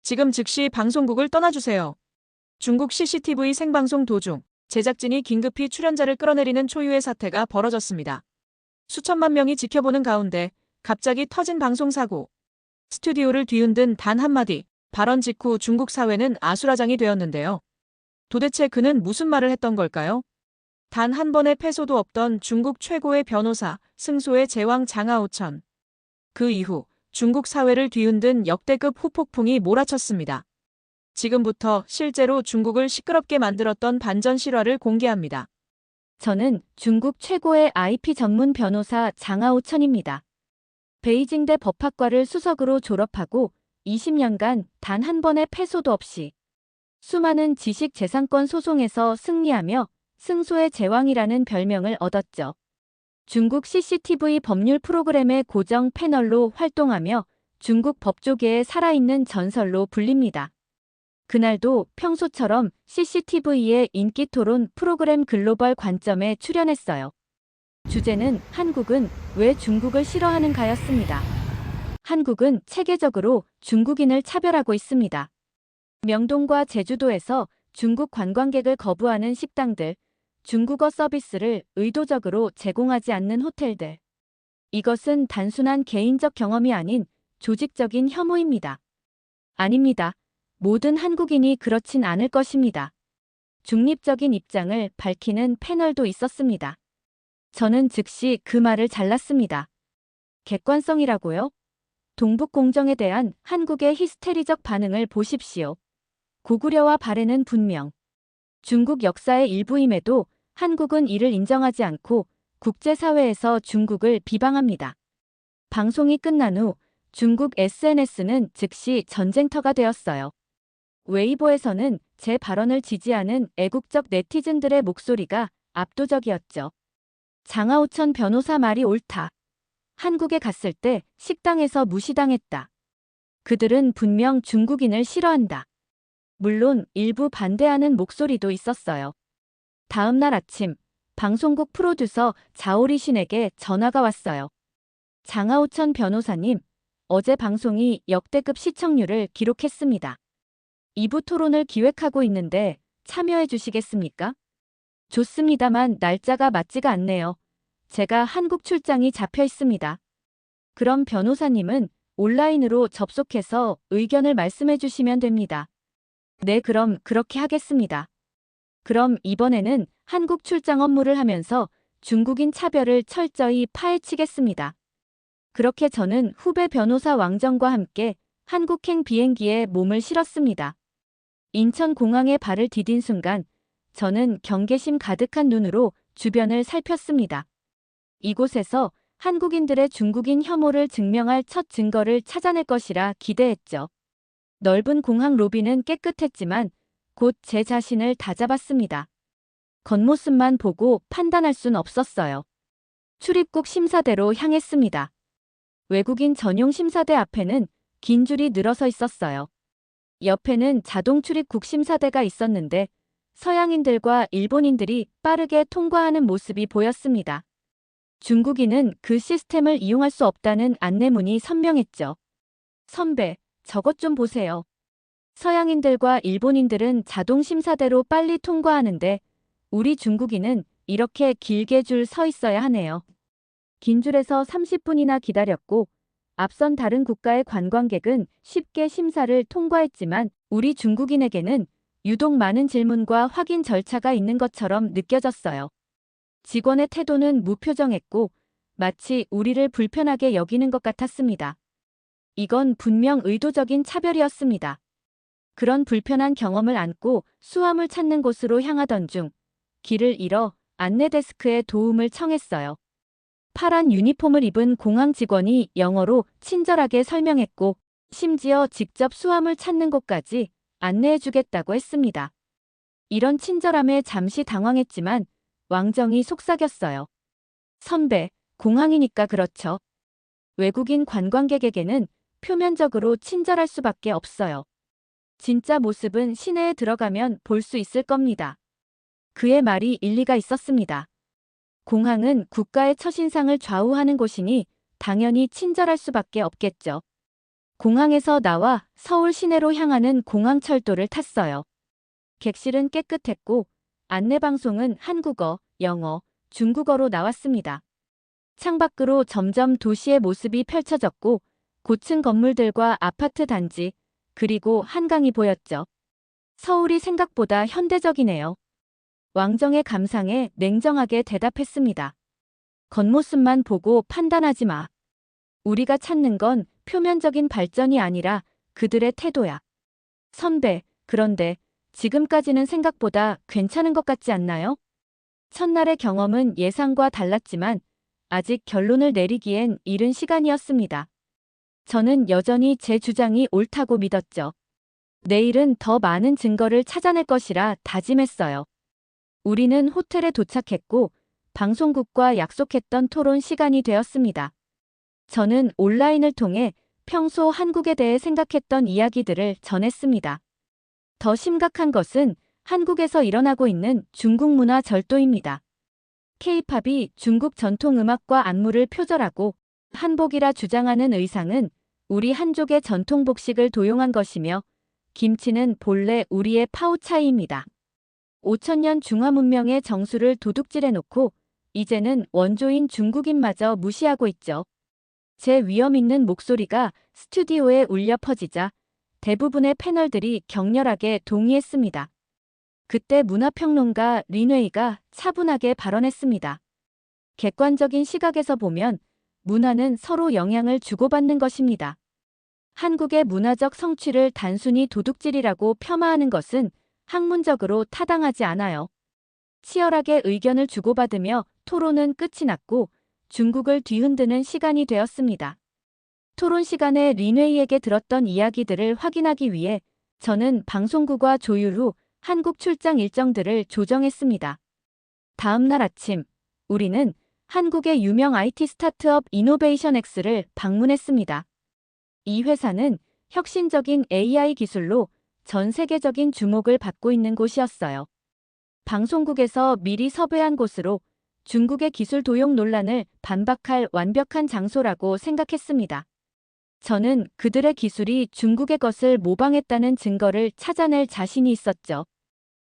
지금 즉시 방송국을 떠나주세요. 중국 CCTV 생방송 도중 제작진이 긴급히 출연자를 끌어내리는 초유의 사태가 벌어졌습니다. 수천만 명이 지켜보는 가운데 갑자기 터진 방송사고. 스튜디오를 뒤흔든 단 한마디 발언 직후 중국 사회는 아수라장이 되었는데요. 도대체 그는 무슨 말을 했던 걸까요? 단 한 번의 패소도 없던 중국 최고의 변호사 승소의 제왕 장하오천. 그 이후 중국 사회를 뒤흔든 역대급 후폭풍이 몰아쳤습니다. 지금부터 실제로 중국을 시끄럽게 만들었던 반전 실화를 공개합니다. 저는 중국 최고의 IP 전문 변호사 장하오천입니다. 베이징대 법학과를 수석으로 졸업하고 20년간 단 한 번의 패소도 없이 수많은 지식재산권 소송에서 승리하며 승소의 제왕이라는 별명을 얻었죠. 중국 CCTV 법률 프로그램의 고정 패널로 활동하며 중국 법조계의 살아있는 전설로 불립니다. 그날도 평소처럼 CCTV의 인기 토론 프로그램 글로벌 관점에 출연했어요. 주제는 한국은 왜 중국을 싫어하는가였습니다. 한국은 체계적으로 중국인을 차별하고 있습니다. 명동과 제주도에서 중국 관광객을 거부하는 식당들, 중국어 서비스를 의도적으로 제공하지 않는 호텔들. 이것은 단순한 개인적 경험이 아닌 조직적인 혐오입니다. 아닙니다. 모든 한국인이 그렇진 않을 것입니다. 중립적인 입장을 밝히는 패널도 있었습니다. 저는 즉시 그 말을 잘랐습니다. 객관성이라고요? 동북공정에 대한 한국의 히스테리적 반응을 보십시오. 고구려와 발해는 분명 중국 역사의 일부임에도 한국은 이를 인정하지 않고 국제사회에서 중국을 비방합니다. 방송이 끝난 후 중국 SNS는 즉시 전쟁터가 되었어요. 웨이보에서는 제 발언을 지지하는 애국적 네티즌들의 목소리가 압도적이었죠. 장하오천 변호사 말이 옳다. 한국에 갔을 때 식당에서 무시당했다. 그들은 분명 중국인을 싫어한다. 물론 일부 반대하는 목소리도 있었어요. 다음 날 아침, 방송국 프로듀서 자오리 신에게 전화가 왔어요. 장하오천 변호사님, 어제 방송이 역대급 시청률을 기록했습니다. 2부 토론을 기획하고 있는데 참여해 주시겠습니까? 좋습니다만 날짜가 맞지가 않네요. 제가 한국 출장이 잡혀 있습니다. 그럼 변호사님은 온라인으로 접속해서 의견을 말씀해 주시면 됩니다. 네, 그럼 그렇게 하겠습니다. 그럼 이번에는 한국 출장 업무를 하면서 중국인 차별을 철저히 파헤치겠습니다. 그렇게 저는 후배 변호사 왕정과 함께 한국행 비행기에 몸을 실었습니다. 인천공항에 발을 디딘 순간 저는 경계심 가득한 눈으로 주변을 살폈습니다. 이곳에서 한국인들의 중국인 혐오를 증명할 첫 증거를 찾아낼 것이라 기대했죠. 넓은 공항 로비는 깨끗했지만 곧 제 자신을 다잡았습니다. 겉모습만 보고 판단할 순 없었어요. 출입국 심사대로 향했습니다. 외국인 전용 심사대 앞에는 긴 줄이 늘어서 있었어요. 옆에는 자동 출입국 심사대가 있었는데 서양인들과 일본인들이 빠르게 통과하는 모습이 보였습니다. 중국인은 그 시스템을 이용할 수 없다는 안내문이 선명했죠. 선배, 저것 좀 보세요. 서양인들과 일본인들은 자동 심사대로 빨리 통과하는데 우리 중국인은 이렇게 길게 줄 서 있어야 하네요. 긴 줄에서 30분이나 기다렸고 앞선 다른 국가의 관광객은 쉽게 심사를 통과했지만 우리 중국인에게는 유독 많은 질문과 확인 절차가 있는 것처럼 느껴졌어요. 직원의 태도는 무표정했고 마치 우리를 불편하게 여기는 것 같았습니다. 이건 분명 의도적인 차별이었습니다. 그런 불편한 경험을 안고 수화물 찾는 곳으로 향하던 중 길을 잃어 안내 데스크에 도움을 청했어요. 파란 유니폼을 입은 공항 직원이 영어로 친절하게 설명했고 심지어 직접 수화물 찾는 곳까지 안내해주겠다고 했습니다. 이런 친절함에 잠시 당황했지만 왕정이 속삭였어요. 선배, 공항이니까 그렇죠. 외국인 관광객에게는 표면적으로 친절할 수밖에 없어요. 진짜 모습은 시내에 들어가면 볼 수 있을 겁니다. 그의 말이 일리가 있었습니다. 공항은 국가의 첫인상을 좌우하는 곳이니 당연히 친절할 수밖에 없겠죠. 공항에서 나와 서울 시내로 향하는 공항철도를 탔어요. 객실은 깨끗했고 안내방송은 한국어, 영어, 중국어로 나왔습니다. 창밖으로 점점 도시의 모습이 펼쳐졌고 고층 건물들과 아파트 단지, 그리고 한강이 보였죠. 서울이 생각보다 현대적이네요. 왕정의 감상에 냉정하게 대답했습니다. 겉모습만 보고 판단하지 마. 우리가 찾는 건 표면적인 발전이 아니라 그들의 태도야. 선배, 그런데 지금까지는 생각보다 괜찮은 것 같지 않나요? 첫날의 경험은 예상과 달랐지만 아직 결론을 내리기엔 이른 시간이었습니다. 저는 여전히 제 주장이 옳다고 믿었죠. 내일은 더 많은 증거를 찾아낼 것이라 다짐했어요. 우리는 호텔에 도착했고 방송국과 약속했던 토론 시간이 되었습니다. 저는 온라인을 통해 평소 한국에 대해 생각했던 이야기들을 전했습니다. 더 심각한 것은 한국에서 일어나고 있는 중국 문화 절도입니다. K-팝이 중국 전통 음악과 안무를 표절하고 한복이라 주장하는 의상은 우리 한족의 전통 복식을 도용한 것이며 김치는 본래 우리의 파우차이입니다. 5천년 중화 문명의 정수를 도둑질해놓고 이제는 원조인 중국인마저 무시하고 있죠. 제 위험 있는 목소리가 스튜디오에 울려 퍼지자 대부분의 패널들이 격렬하게 동의했습니다. 그때 문화평론가 린웨이가 차분하게 발언했습니다. 객관적인 시각에서 보면 문화는 서로 영향을 주고받는 것입니다. 한국의 문화적 성취를 단순히 도둑질이라고 폄하하는 것은 학문적으로 타당하지 않아요. 치열하게 의견을 주고받으며 토론은 끝이 났고 중국을 뒤흔드는 시간이 되었습니다. 토론 시간에 린웨이에게 들었던 이야기들을 확인하기 위해 저는 방송국과 조율 후 한국 출장 일정들을 조정했습니다. 다음 날 아침, 우리는 한국의 유명 IT 스타트업 이노베이션X를 방문했습니다. 이 회사는 혁신적인 AI 기술로 전 세계적인 주목을 받고 있는 곳이었어요. 방송국에서 미리 섭외한 곳으로 중국의 기술 도용 논란을 반박할 완벽한 장소라고 생각했습니다. 저는 그들의 기술이 중국의 것을 모방했다는 증거를 찾아낼 자신이 있었죠.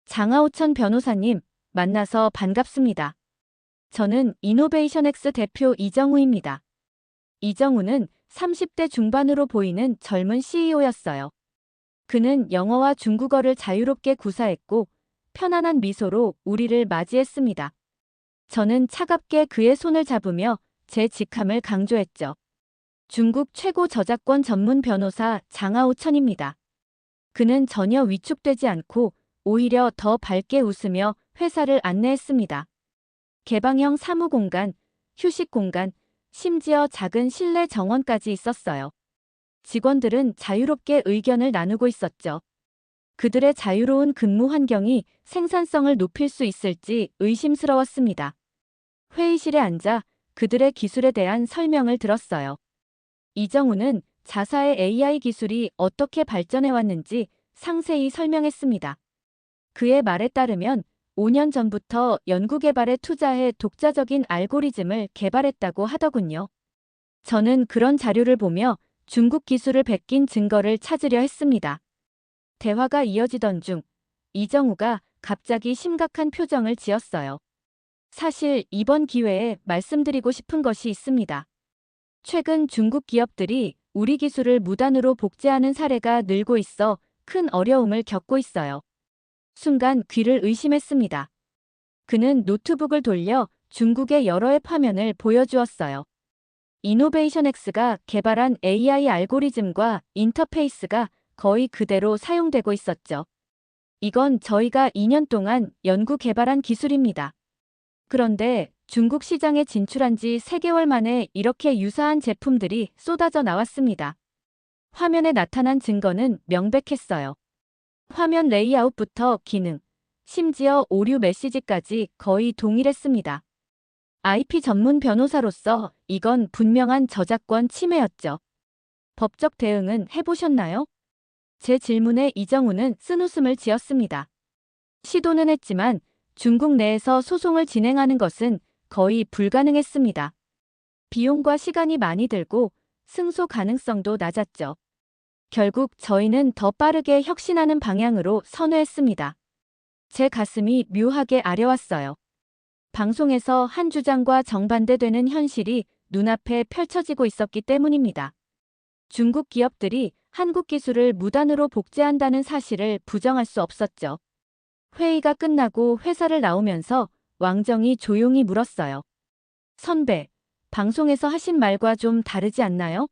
장하오천 변호사님, 만나서 반갑습니다. 저는 이노베이션X 대표 이정우입니다. 이정우는 30대 중반으로 보이는 젊은 CEO였어요. 그는 영어와 중국어를 자유롭게 구사했고 편안한 미소로 우리를 맞이했습니다. 저는 차갑게 그의 손을 잡으며 제 직함을 강조했죠. 중국 최고 저작권 전문 변호사 장하오천입니다. 그는 전혀 위축되지 않고 오히려 더 밝게 웃으며 회사를 안내했습니다. 개방형 사무공간, 휴식공간, 심지어 작은 실내 정원까지 있었어요. 직원들은 자유롭게 의견을 나누고 있었죠. 그들의 자유로운 근무 환경이 생산성을 높일 수 있을지 의심스러웠습니다. 회의실에 앉아 그들의 기술에 대한 설명을 들었어요. 이정우는 자사의 AI 기술이 어떻게 발전해왔는지 상세히 설명했습니다. 그의 말에 따르면 5년 전부터 연구개발에 투자해 독자적인 알고리즘을 개발했다고 하더군요. 저는 그런 자료를 보며 중국 기술을 베낀 증거를 찾으려 했습니다. 대화가 이어지던 중 이정우가 갑자기 심각한 표정을 지었어요. 사실 이번 기회에 말씀드리고 싶은 것이 있습니다. 최근 중국 기업들이 우리 기술을 무단으로 복제하는 사례가 늘고 있어 큰 어려움을 겪고 있어요. 순간 귀를 의심했습니다. 그는 노트북을 돌려 중국의 여러 앱 화면을 보여주었어요. 이노베이션X가 개발한 AI 알고리즘과 인터페이스가 거의 그대로 사용되고 있었죠. 이건 저희가 2년 동안 연구 개발한 기술입니다. 그런데 중국 시장에 진출한 지 3개월 만에 이렇게 유사한 제품들이 쏟아져 나왔습니다. 화면에 나타난 증거는 명백했어요. 화면 레이아웃부터 기능, 심지어 오류 메시지까지 거의 동일했습니다. IP 전문 변호사로서 이건 분명한 저작권 침해였죠. 법적 대응은 해보셨나요? 제 질문에 이정우는 쓴웃음을 지었습니다. 시도는 했지만 중국 내에서 소송을 진행하는 것은 거의 불가능했습니다. 비용과 시간이 많이 들고 승소 가능성도 낮았죠. 결국 저희는 더 빠르게 혁신하는 방향으로 선회했습니다. 제 가슴이 묘하게 아려왔어요. 방송에서 한 주장과 정반대되는 현실이 눈앞에 펼쳐지고 있었기 때문입니다. 중국 기업들이 한국 기술을 무단으로 복제한다는 사실을 부정할 수 없었죠. 회의가 끝나고 회사를 나오면서 왕정이 조용히 물었어요. 선배, 방송에서 하신 말과 좀 다르지 않나요?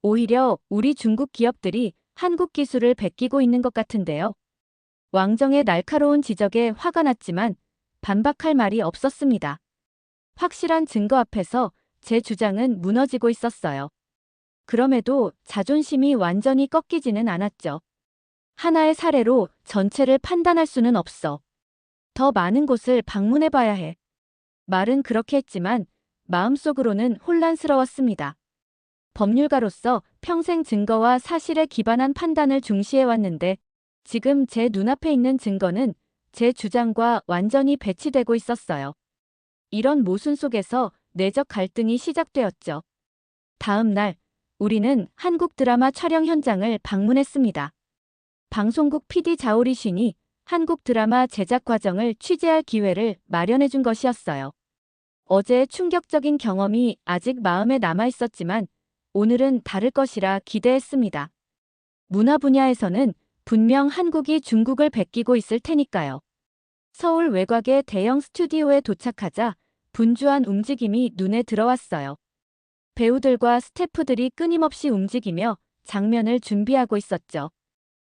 오히려 우리 중국 기업들이 한국 기술을 베끼고 있는 것 같은데요. 왕정의 날카로운 지적에 화가 났지만 반박할 말이 없었습니다. 확실한 증거 앞에서 제 주장은 무너지고 있었어요. 그럼에도 자존심이 완전히 꺾이지는 않았죠. 하나의 사례로 전체를 판단할 수는 없어. 더 많은 곳을 방문해 봐야 해. 말은 그렇게 했지만 마음속으로는 혼란스러웠습니다. 법률가로서 평생 증거와 사실에 기반한 판단을 중시해왔는데 지금 제 눈앞에 있는 증거는 제 주장과 완전히 배치되고 있었어요. 이런 모순 속에서 내적 갈등이 시작되었죠. 다음 날, 우리는 한국 드라마 촬영 현장을 방문했습니다. 방송국 PD 자오리 쉰이 한국 드라마 제작 과정을 취재할 기회를 마련해 준 것이었어요. 어제의 충격적인 경험이 아직 마음에 남아 있었지만 오늘은 다를 것이라 기대했습니다. 문화 분야에서는 분명 한국이 중국을 베끼고 있을 테니까요. 서울 외곽의 대형 스튜디오에 도착하자 분주한 움직임이 눈에 들어왔어요. 배우들과 스태프들이 끊임없이 움직이며 장면을 준비하고 있었죠.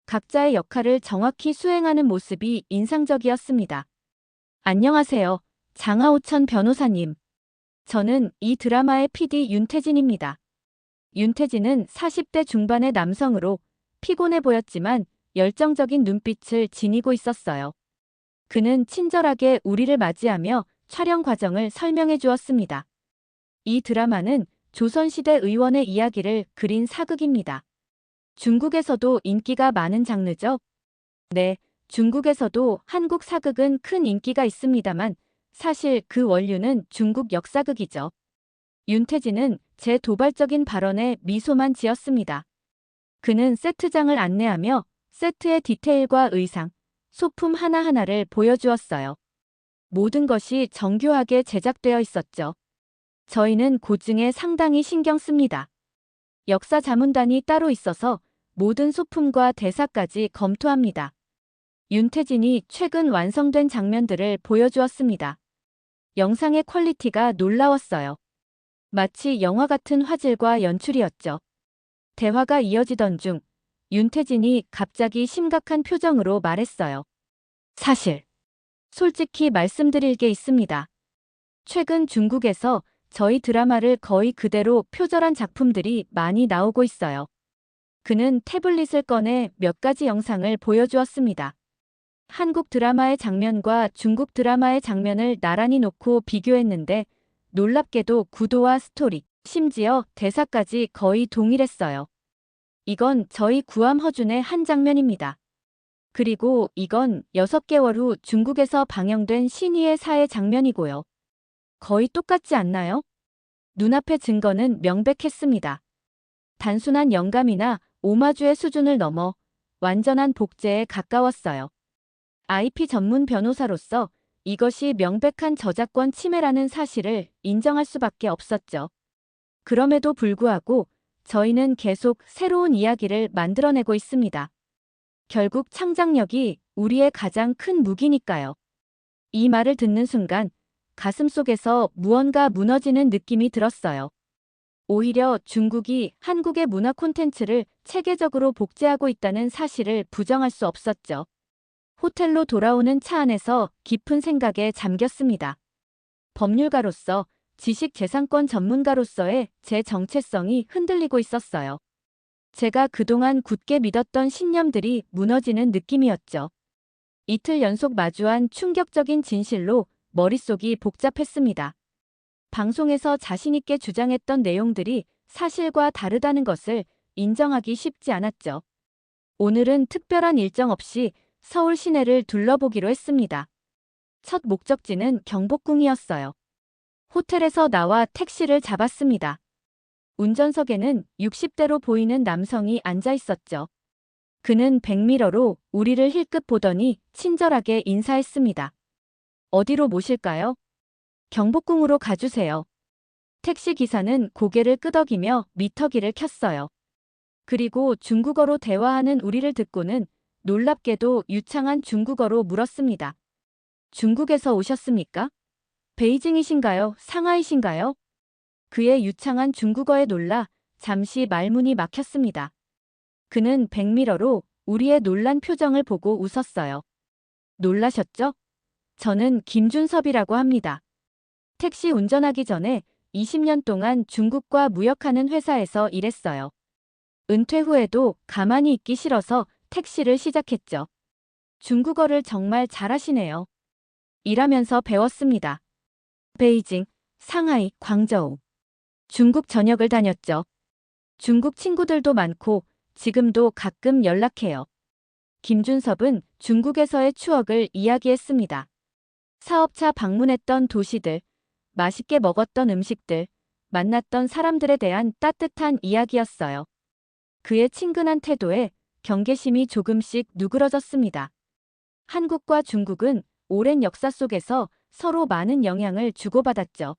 각자의 역할을 정확히 수행하는 모습이 인상적이었습니다. 안녕하세요. 장하오천 변호사님. 저는 이 드라마의 PD 윤태진입니다. 윤태진은 40대 중반의 남성으로 피곤해 보였지만 열정적인 눈빛을 지니고 있었어요. 그는 친절하게 우리를 맞이하며 촬영 과정을 설명해 주었습니다. 이 드라마는 조선시대 의원의 이야기를 그린 사극입니다. 중국에서도 인기가 많은 장르죠? 네, 중국에서도 한국 사극은 큰 인기가 있습니다만 사실 그 원류는 중국 역사극이죠. 윤태진은 제 도발적인 발언에 미소만 지었습니다. 그는 세트장을 안내하며 세트의 디테일과 의상, 소품 하나하나를 보여주었어요. 모든 것이 정교하게 제작되어 있었죠. 저희는 고증에 상당히 신경 씁니다. 역사 자문단이 따로 있어서 모든 소품과 대사까지 검토합니다. 윤태진이 최근 완성된 장면들을 보여주었습니다. 영상의 퀄리티가 놀라웠어요. 마치 영화 같은 화질과 연출이었죠. 대화가 이어지던 중 윤태진이 갑자기 심각한 표정으로 말했어요. 사실, 솔직히 말씀드릴 게 있습니다. 최근 중국에서 저희 드라마를 거의 그대로 표절한 작품들이 많이 나오고 있어요. 그는 태블릿을 꺼내 몇 가지 영상을 보여주었습니다. 한국 드라마의 장면과 중국 드라마의 장면을 나란히 놓고 비교했는데 놀랍게도 구도와 스토리, 심지어 대사까지 거의 동일했어요. 이건 저희 구암 허준의 한 장면입니다. 그리고 이건 6개월 후 중국에서 방영된 신의의 사의 장면이고요. 거의 똑같지 않나요? 눈앞의 증거는 명백했습니다. 단순한 영감이나 오마주의 수준을 넘어 완전한 복제에 가까웠어요. IP 전문 변호사로서 이것이 명백한 저작권 침해라는 사실을 인정할 수밖에 없었죠. 그럼에도 불구하고 저희는 계속 새로운 이야기를 만들어내고 있습니다. 결국 창작력이 우리의 가장 큰 무기니까요. 이 말을 듣는 순간 가슴속에서 무언가 무너지는 느낌이 들었어요. 오히려 중국이 한국의 문화 콘텐츠를 체계적으로 복제하고 있다는 사실을 부정할 수 없었죠. 호텔로 돌아오는 차 안에서 깊은 생각에 잠겼습니다. 법률가로서, 지식재산권 전문가로서의 제 정체성이 흔들리고 있었어요. 제가 그동안 굳게 믿었던 신념들이 무너지는 느낌이었죠. 이틀 연속 마주한 충격적인 진실로 머릿속이 복잡했습니다. 방송에서 자신있게 주장했던 내용들이 사실과 다르다는 것을 인정하기 쉽지 않았죠. 오늘은 특별한 일정 없이 서울 시내를 둘러보기로 했습니다. 첫 목적지는 경복궁이었어요. 호텔에서 나와 택시를 잡았습니다. 운전석에는 60대로 보이는 남성이 앉아 있었죠. 그는 백미러로 우리를 힐끗 보더니 친절하게 인사했습니다. 어디로 모실까요? 경복궁으로 가주세요. 택시 기사는 고개를 끄덕이며 미터기를 켰어요. 그리고 중국어로 대화하는 우리를 듣고는 놀랍게도 유창한 중국어로 물었습니다. 중국에서 오셨습니까? 베이징이신가요? 상하이신가요? 그의 유창한 중국어에 놀라 잠시 말문이 막혔습니다. 그는 백미러로 우리의 놀란 표정을 보고 웃었어요. 놀라셨죠? 저는 김준섭이라고 합니다. 택시 운전하기 전에 20년 동안 중국과 무역하는 회사에서 일했어요. 은퇴 후에도 가만히 있기 싫어서 택시를 시작했죠. 중국어를 정말 잘하시네요. 일하면서 배웠습니다. 베이징, 상하이, 광저우. 중국 전역을 다녔죠. 중국 친구들도 많고 지금도 가끔 연락해요. 김준섭은 중국에서의 추억을 이야기했습니다. 사업차 방문했던 도시들, 맛있게 먹었던 음식들, 만났던 사람들에 대한 따뜻한 이야기였어요. 그의 친근한 태도에 경계심이 조금씩 누그러졌습니다. 한국과 중국은 오랜 역사 속에서 서로 많은 영향을 주고받았죠.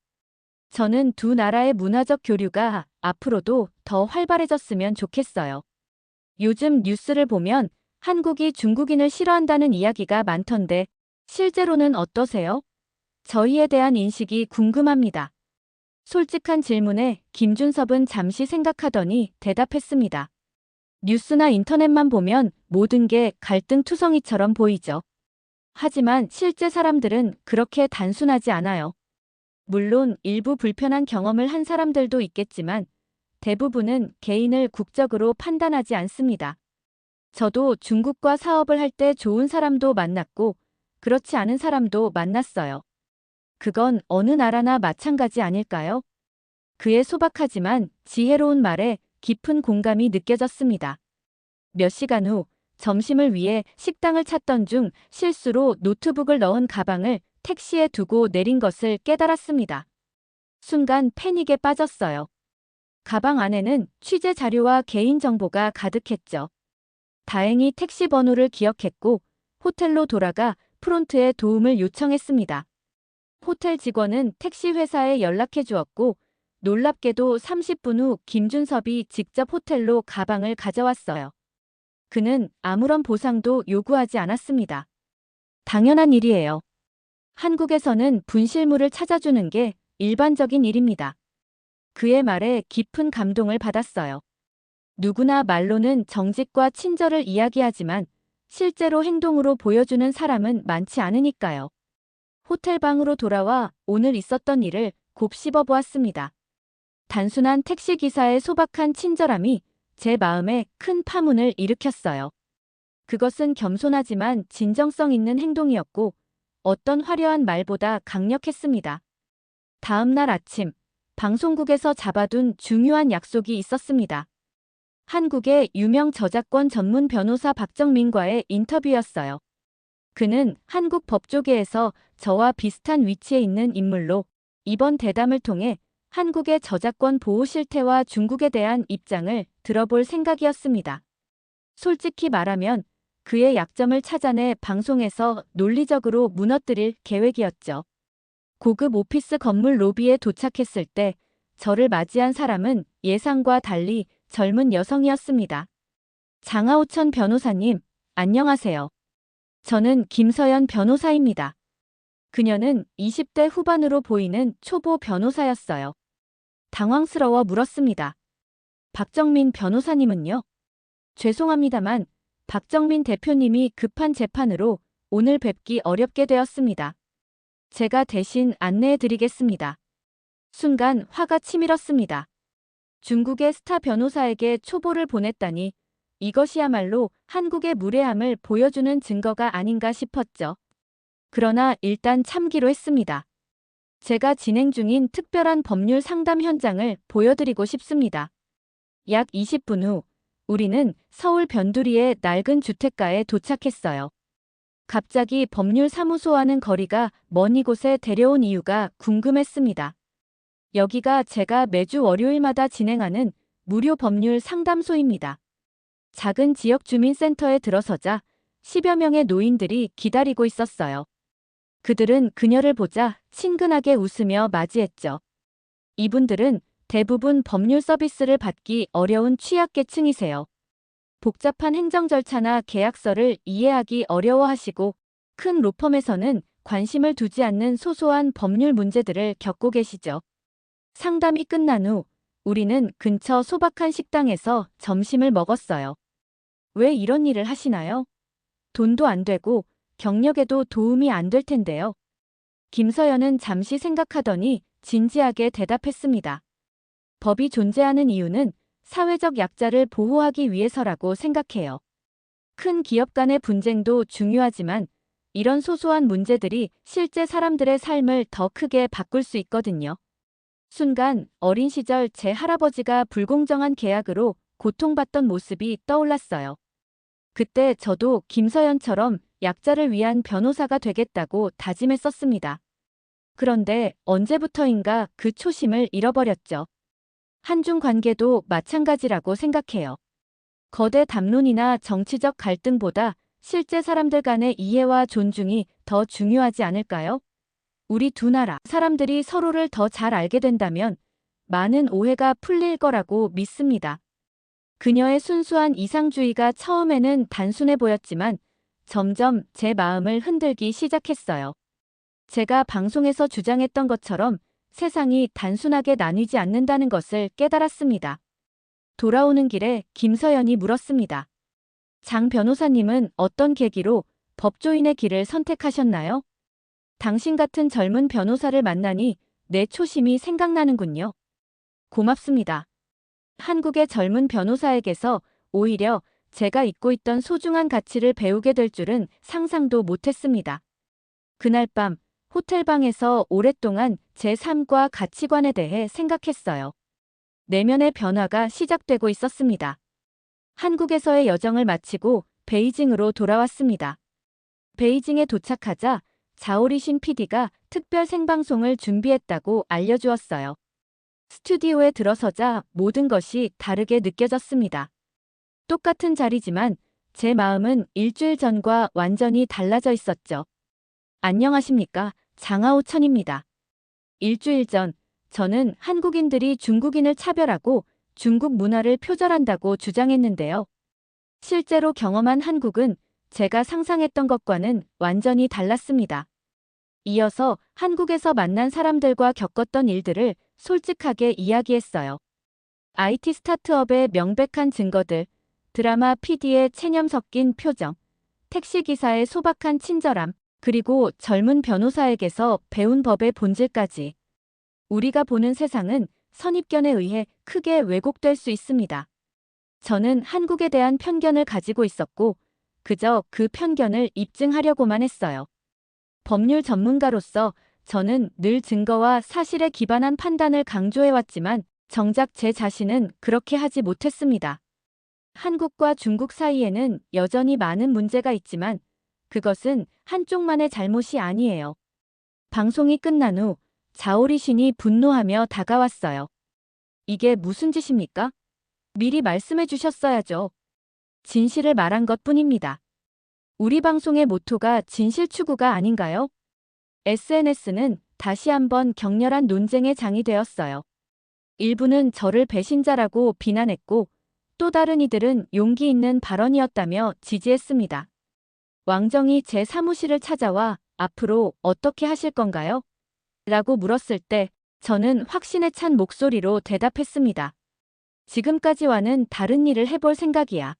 저는 두 나라의 문화적 교류가 앞으로도 더 활발해졌으면 좋겠어요. 요즘 뉴스를 보면 한국이 중국인을 싫어한다는 이야기가 많던데 실제로는 어떠세요? 저희에 대한 인식이 궁금합니다. 솔직한 질문에 김준섭은 잠시 생각하더니 대답했습니다. 뉴스나 인터넷만 보면 모든 게 갈등투성이처럼 보이죠. 하지만 실제 사람들은 그렇게 단순하지 않아요. 물론 일부 불편한 경험을 한 사람들도 있겠지만 대부분은 개인을 국적으로 판단하지 않습니다. 저도 중국과 사업을 할 때 좋은 사람도 만났고 그렇지 않은 사람도 만났어요. 그건 어느 나라나 마찬가지 아닐까요? 그의 소박하지만 지혜로운 말에 깊은 공감이 느껴졌습니다. 몇 시간 후 점심을 위해 식당을 찾던 중 실수로 노트북을 넣은 가방을 택시에 두고 내린 것을 깨달았습니다. 순간 패닉에 빠졌어요. 가방 안에는 취재 자료와 개인정보가 가득했죠. 다행히 택시 번호를 기억했고 호텔로 돌아가 프론트에 도움을 요청했습니다. 호텔 직원은 택시 회사에 연락해 주었고 놀랍게도 30분 후 김준섭이 직접 호텔로 가방을 가져왔어요. 그는 아무런 보상도 요구하지 않았습니다. 당연한 일이에요. 한국에서는 분실물을 찾아주는 게 일반적인 일입니다. 그의 말에 깊은 감동을 받았어요. 누구나 말로는 정직과 친절을 이야기하지만 실제로 행동으로 보여주는 사람은 많지 않으니까요. 호텔 방으로 돌아와 오늘 있었던 일을 곱씹어 보았습니다. 단순한 택시기사의 소박한 친절함이 제 마음에 큰 파문을 일으켰어요. 그것은 겸손하지만 진정성 있는 행동이었고 어떤 화려한 말보다 강력했습니다. 다음 날 아침, 방송국에서 잡아둔 중요한 약속이 있었습니다. 한국의 유명 저작권 전문 변호사 박정민과의 인터뷰였어요. 그는 한국 법조계에서 저와 비슷한 위치에 있는 인물로 이번 대담을 통해 한국의 저작권 보호 실태와 중국에 대한 입장을 들어볼 생각이었습니다. 솔직히 말하면 그의 약점을 찾아내 방송에서 논리적으로 무너뜨릴 계획이었죠. 고급 오피스 건물 로비에 도착했을 때 저를 맞이한 사람은 예상과 달리 젊은 여성이었습니다. 장하오천 변호사님, 안녕하세요. 저는 김서연 변호사입니다. 그녀는 20대 후반으로 보이는 초보 변호사였어요. 당황스러워 물었습니다. 박정민 변호사님은요? 죄송합니다만 박정민 대표님이 급한 재판으로 오늘 뵙기 어렵게 되었습니다. 제가 대신 안내해 드리겠습니다. 순간 화가 치밀었습니다. 중국의 스타 변호사에게 초보를 보냈다니 이것이야말로 한국의 무례함을 보여주는 증거가 아닌가 싶었죠. 그러나 일단 참기로 했습니다. 제가 진행 중인 특별한 법률 상담 현장을 보여드리고 싶습니다. 약 20분 후 우리는 서울 변두리의 낡은 주택가에 도착했어요. 갑자기 법률 사무소와는 거리가 먼 이곳에 데려온 이유가 궁금했습니다. 여기가 제가 매주 월요일마다 진행하는 무료 법률 상담소입니다. 작은 지역 주민센터에 들어서자 10여 명의 노인들이 기다리고 있었어요. 그들은 그녀를 보자 친근하게 웃으며 맞이했죠. 이분들은 대부분 법률 서비스를 받기 어려운 취약계층이세요. 복잡한 행정 절차나 계약서를 이해하기 어려워하시고 큰 로펌에서는 관심을 두지 않는 소소한 법률 문제들을 겪고 계시죠. 상담이 끝난 후 우리는 근처 소박한 식당에서 점심을 먹었어요. 왜 이런 일을 하시나요? 돈도 안 되고 경력에도 도움이 안 될 텐데요. 김서연은 잠시 생각하더니 진지하게 대답했습니다. 법이 존재하는 이유는 사회적 약자를 보호하기 위해서라고 생각해요. 큰 기업 간의 분쟁도 중요하지만 이런 소소한 문제들이 실제 사람들의 삶을 더 크게 바꿀 수 있거든요. 순간 어린 시절 제 할아버지가 불공정한 계약으로 고통받던 모습이 떠올랐어요. 그때 저도 김서연처럼 약자를 위한 변호사가 되겠다고 다짐했었습니다. 그런데 언제부터인가 그 초심을 잃어버렸죠. 한중 관계도 마찬가지라고 생각해요. 거대 담론이나 정치적 갈등보다 실제 사람들 간의 이해와 존중이 더 중요하지 않을까요? 우리 두 나라 사람들이 서로를 더 잘 알게 된다면 많은 오해가 풀릴 거라고 믿습니다. 그녀의 순수한 이상주의가 처음에는 단순해 보였지만 점점 제 마음을 흔들기 시작했어요. 제가 방송에서 주장했던 것처럼 세상이 단순하게 나뉘지 않는다는 것을 깨달았습니다. 돌아오는 길에 김서연이 물었습니다. 장 변호사님은 어떤 계기로 법조인의 길을 선택하셨나요? 당신 같은 젊은 변호사를 만나니 내 초심이 생각나는군요. 고맙습니다. 한국의 젊은 변호사에게서 오히려 제가 잊고 있던 소중한 가치를 배우게 될 줄은 상상도 못했습니다. 그날 밤 호텔방에서 오랫동안 제 삶과 가치관에 대해 생각했어요. 내면의 변화가 시작되고 있었습니다. 한국에서의 여정을 마치고 베이징으로 돌아왔습니다. 베이징에 도착하자 자오리신 PD가 특별 생방송을 준비했다고 알려주었어요. 스튜디오에 들어서자 모든 것이 다르게 느껴졌습니다. 똑같은 자리지만 제 마음은 일주일 전과 완전히 달라져 있었죠. 안녕하십니까, 장하오천입니다. 일주일 전 저는 한국인들이 중국인을 차별하고 중국 문화를 표절한다고 주장했는데요. 실제로 경험한 한국은 제가 상상했던 것과는 완전히 달랐습니다. 이어서 한국에서 만난 사람들과 겪었던 일들을 솔직하게 이야기했어요. IT 스타트업의 명백한 증거들, 드라마 PD의 체념 섞인 표정, 택시기사의 소박한 친절함, 그리고 젊은 변호사에게서 배운 법의 본질까지. 우리가 보는 세상은 선입견에 의해 크게 왜곡될 수 있습니다. 저는 한국에 대한 편견을 가지고 있었고, 그저 그 편견을 입증하려고만 했어요. 법률 전문가로서 저는 늘 증거와 사실에 기반한 판단을 강조해왔지만 정작 제 자신은 그렇게 하지 못했습니다. 한국과 중국 사이에는 여전히 많은 문제가 있지만 그것은 한쪽만의 잘못이 아니에요. 방송이 끝난 후 자오리신이 분노하며 다가왔어요. 이게 무슨 짓입니까? 미리 말씀해 주셨어야죠. 진실을 말한 것뿐입니다. 우리 방송의 모토가 진실 추구가 아닌가요? SNS는 다시 한번 격렬한 논쟁의 장이 되었어요. 일부는 저를 배신자라고 비난했고 또 다른 이들은 용기 있는 발언이었다며 지지했습니다. 왕정이 제 사무실을 찾아와 앞으로 어떻게 하실 건가요? 라고 물었을 때 저는 확신에 찬 목소리로 대답했습니다. 지금까지와는 다른 일을 해볼 생각이야.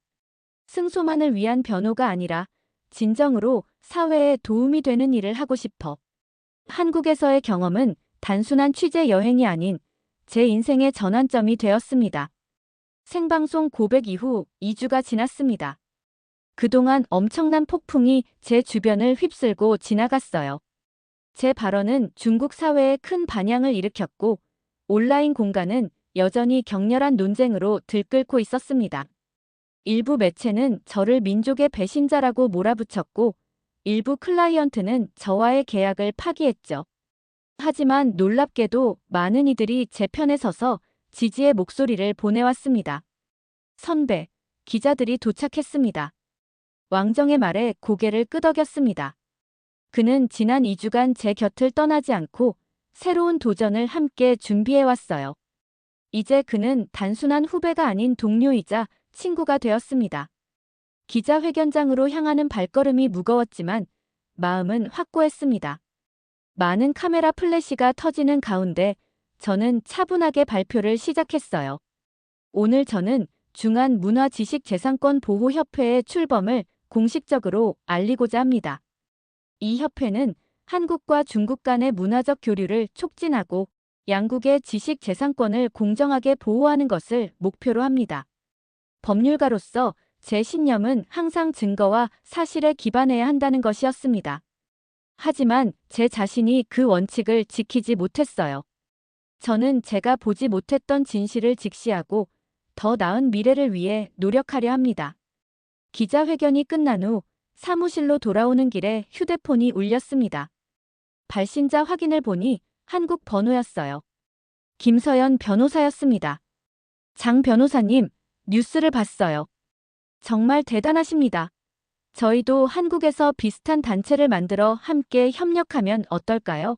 승소만을 위한 변호가 아니라 진정으로 사회에 도움이 되는 일을 하고 싶어. 한국에서의 경험은 단순한 취재 여행이 아닌 제 인생의 전환점이 되었습니다. 생방송 고백 이후 2주가 지났습니다. 그동안 엄청난 폭풍이 제 주변을 휩쓸고 지나갔어요. 제 발언은 중국 사회에 큰 반향을 일으켰고 온라인 공간은 여전히 격렬한 논쟁으로 들끓고 있었습니다. 일부 매체는 저를 민족의 배신자라고 몰아붙였고 일부 클라이언트는 저와의 계약을 파기했죠. 하지만 놀랍게도 많은 이들이 제 편에 서서 지지의 목소리를 보내왔습니다. 선배, 기자들이 도착했습니다. 왕정의 말에 고개를 끄덕였습니다. 그는 지난 2주간 제 곁을 떠나지 않고 새로운 도전을 함께 준비해왔어요. 이제 그는 단순한 후배가 아닌 동료이자 친구가 되었습니다. 기자회견장으로 향하는 발걸음이 무거웠지만 마음은 확고했습니다. 많은 카메라 플래시가 터지는 가운데 저는 차분하게 발표를 시작했어요. 오늘 저는 중한문화지식재산권보호협회의 출범을 공식적으로 알리고자 합니다. 이 협회는 한국과 중국 간의 문화적 교류를 촉진하고 양국의 지식재산권을 공정하게 보호하는 것을 목표로 합니다. 법률가로서 제 신념은 항상 증거와 사실에 기반해야 한다는 것이었습니다. 하지만 제 자신이 그 원칙을 지키지 못했어요. 저는 제가 보지 못했던 진실을 직시하고 더 나은 미래를 위해 노력하려 합니다. 기자회견이 끝난 후 사무실로 돌아오는 길에 휴대폰이 울렸습니다. 발신자 확인을 보니 한국 번호였어요. 김서연 변호사였습니다. 장 변호사님, 뉴스를 봤어요. 정말 대단하십니다. 저희도 한국에서 비슷한 단체를 만들어 함께 협력하면 어떨까요?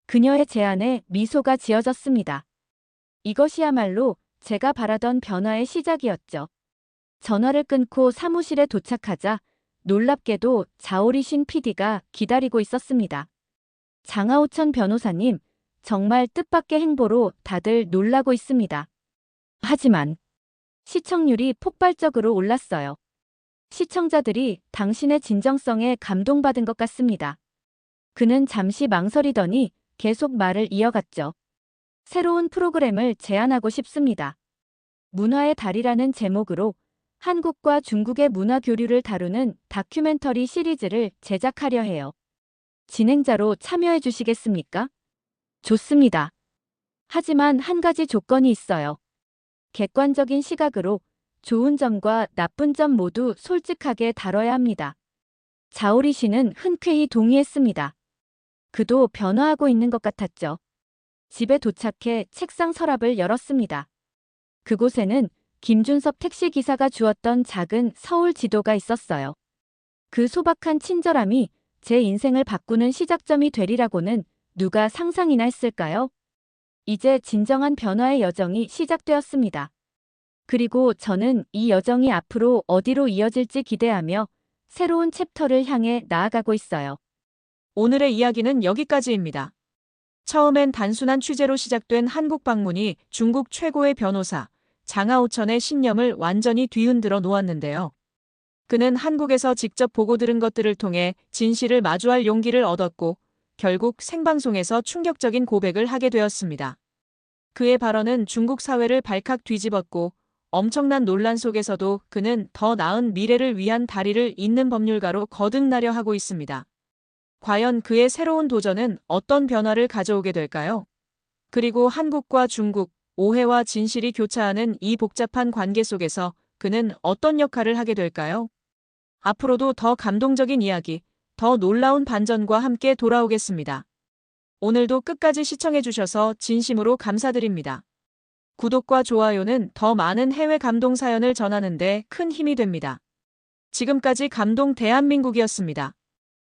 그녀의 제안에 미소가 지어졌습니다. 이것이야말로 제가 바라던 변화의 시작이었죠. 전화를 끊고 사무실에 도착하자 놀랍게도 자오리신 PD가 기다리고 있었습니다. 장하오천 변호사님, 정말 뜻밖의 행보로 다들 놀라고 있습니다. 하지만 시청률이 폭발적으로 올랐어요. 시청자들이 당신의 진정성에 감동받은 것 같습니다. 그는 잠시 망설이더니 계속 말을 이어갔죠. 새로운 프로그램을 제안하고 싶습니다. 문화의 달이라는 제목으로 한국과 중국의 문화 교류를 다루는 다큐멘터리 시리즈를 제작하려 해요. 진행자로 참여해 주시겠습니까? 좋습니다. 하지만 한 가지 조건이 있어요. 객관적인 시각으로 좋은 점과 나쁜 점 모두 솔직하게 다뤄야 합니다. 자오리 씨는 흔쾌히 동의했습니다. 그도 변화하고 있는 것 같았죠. 집에 도착해 책상 서랍을 열었습니다. 그곳에는 김준섭 택시기사가 주었던 작은 서울 지도가 있었어요. 그 소박한 친절함이 제 인생을 바꾸는 시작점이 되리라고는 누가 상상이나 했을까요? 이제 진정한 변화의 여정이 시작되었습니다. 그리고 저는 이 여정이 앞으로 어디로 이어질지 기대하며 새로운 챕터를 향해 나아가고 있어요. 오늘의 이야기는 여기까지입니다. 처음엔 단순한 취재로 시작된 한국 방문이 중국 최고의 변호사 장하오천의 신념을 완전히 뒤흔들어 놓았는데요. 그는 한국에서 직접 보고 들은 것들을 통해 진실을 마주할 용기를 얻었고 결국 생방송에서 충격적인 고백을 하게 되었습니다. 그의 발언은 중국 사회를 발칵 뒤집었고 엄청난 논란 속에서도 그는 더 나은 미래를 위한 다리를 잇는 법률가로 거듭나려 하고 있습니다. 과연 그의 새로운 도전은 어떤 변화를 가져오게 될까요? 그리고 한국과 중국, 오해와 진실이 교차하는 이 복잡한 관계 속에서 그는 어떤 역할을 하게 될까요? 앞으로도 더 감동적인 이야기, 더 놀라운 반전과 함께 돌아오겠습니다. 오늘도 끝까지 시청해주셔서 진심으로 감사드립니다. 구독과 좋아요는 더 많은 해외 감동 사연을 전하는 데 큰 힘이 됩니다. 지금까지 감동 대한민국이었습니다.